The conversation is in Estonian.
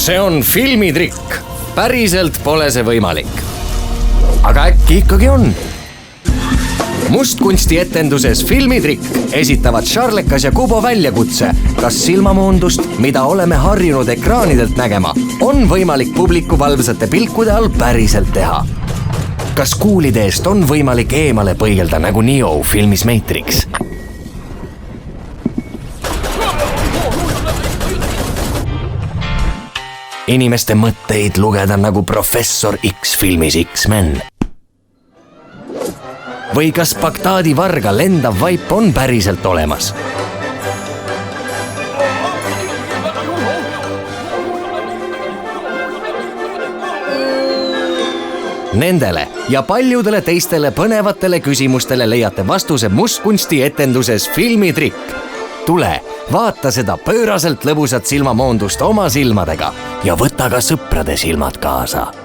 see on filmitrikk. Päriselt pole see võimalik. Aga äkki ikkagi on? Mustkunstietenduses Filmitrikk esitavad Charlekas ja Kubo väljakutse, kas silmamoondust, mida oleme harjunud ekraanidelt nägema, on võimalik publiku valvsate pilkude all päriselt teha. Kas kuulide eest on võimalik eemale põigelda nagu Neo filmis Matrix? Inimeste mõtteid lugeda nagu professor X filmis X-Men? Või kas Bagdadi varga lendav vaip on päriselt olemas? Nendele ja paljudele teistele põnevatele küsimustele leiate vastuse Mustkunstietenduses Filmitrikk. Tule, vaata seda pööraselt lõbusat silmamoondust oma silmadega ja võta ka sõprade silmad kaasa.